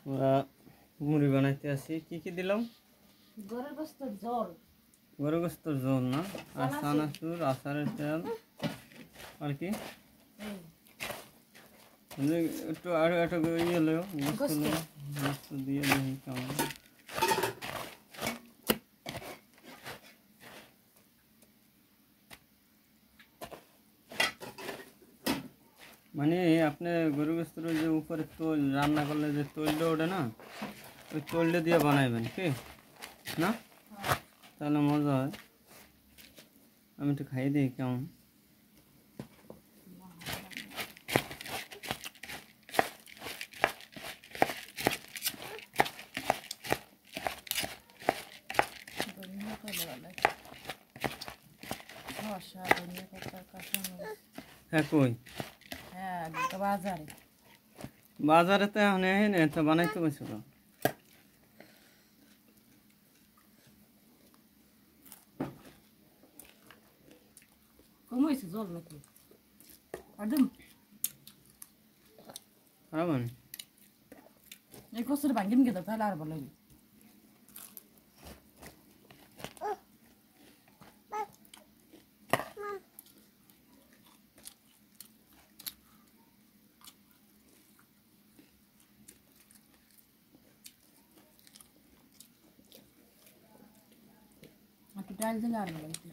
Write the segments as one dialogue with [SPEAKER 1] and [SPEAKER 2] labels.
[SPEAKER 1] আমরা মুড়ি বানাইতে আসি। কি কি দিলাম?
[SPEAKER 2] গরুর গোশতের ঝোল।
[SPEAKER 1] গরুর গোশতের ঝোল না, আর চানাচুর, আচারের তেল, আর কি একটু আরো একটা ইয়ে লো গোশত দিয়ে দেখি কেমন। মানে আপনি গরু গোশতের যে উপরে তৈল রান্না করলে যে তৈলটা ওঠে না, ওই তৈলটা দিয়ে বানাইবেন কি না, তাহলে মজা হয়। আমি একটু খাইয়ে দিই কেমন। হ্যাঁ কই বাজারে তো এখন না তো বানাইতে বসে
[SPEAKER 2] কমাইছে জল নাকি একদম
[SPEAKER 1] খারাপ হয়
[SPEAKER 2] এই কষ্ট ভাঙ্গিম গেছে তাহলে আর ভালো লাগে। একটু ডাল দিলে আর ভালো লাগে।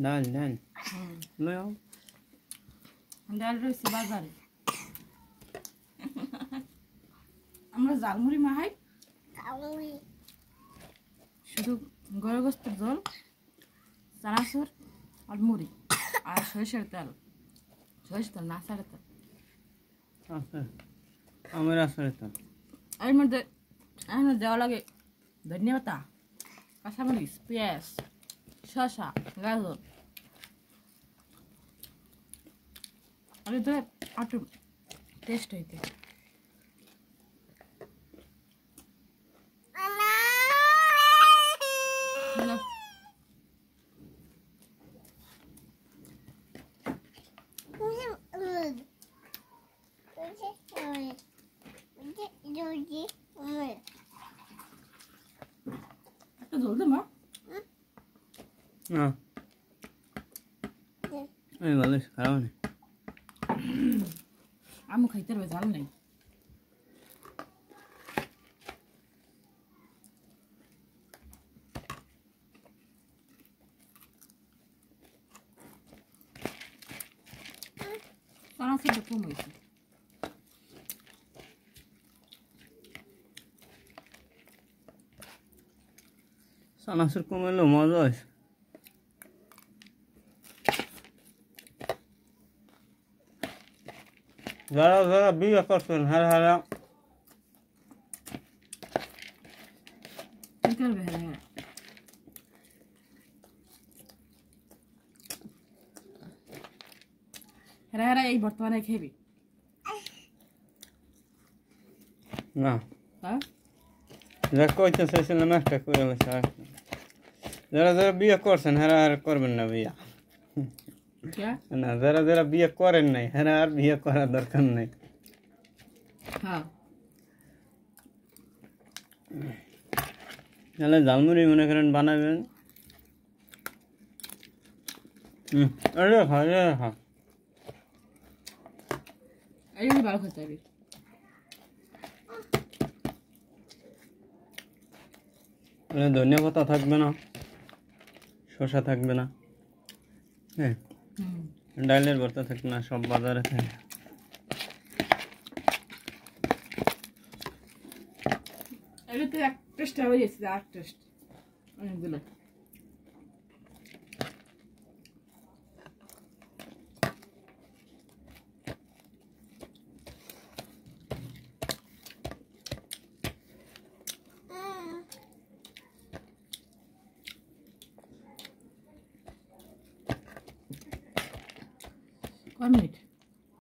[SPEAKER 1] ডাল ডাল
[SPEAKER 2] ডাল রয়েছে বাজারে। আমরা ঝালমুড়ি মাহাই শুধু গরুর গোশতের ঝোল, চানাচুর আর মুড়ি আর সরিষার তেল। সরিষার তেল না আচারের তেল।
[SPEAKER 1] আমার আচারের তেল
[SPEAKER 2] এর মধ্যে দেওয়া লাগে ধনিয়া পাতা, কাঁচামরিচ, পেঁয়াজ, শসা, গাজর। আর এতে একটু টেস্ট হইতে একটা জল দে মা।
[SPEAKER 1] না এই ভালো খারাপ নেই।
[SPEAKER 2] আমি খাইতে পারবে ঝাল নেই। চানাচুরটা কম হয়েছে।
[SPEAKER 1] চানাচুর কমাইলেও মজা হয়েছে। যারা যারা বিয়ে করছেন হ্যাঁ হ্যাঁ
[SPEAKER 2] কি করবে? হ্যাঁ হ্যাঁ হ্যাঁ এই বর্তমানে খেবি
[SPEAKER 1] না
[SPEAKER 2] হ্যাঁ
[SPEAKER 1] যা কইতে চাইছিলাম একটা করে বসে। যারা যারা বিয়ে করছেন হ্যাঁ আর করবেন না বিয়ে না, যারা যারা বিয়ে করেন নাই হ্যাঁ আর বিয়ে করার দরকার নেই। তাহলে ঝালমুড়ি মনে করেন বানাবেন।
[SPEAKER 2] ভালো খেতে হবে।
[SPEAKER 1] ধনিয়া পাতা থাকবে না, শসা থাকবে না, হ্যাঁ ডালের ভর্তা থাকবে না, সব বাজারে থাকে।
[SPEAKER 2] এটাতে এক টেস্ট হয়ে গেছে, আর টেস্ট অনেকগুলো। কয় মিনিট?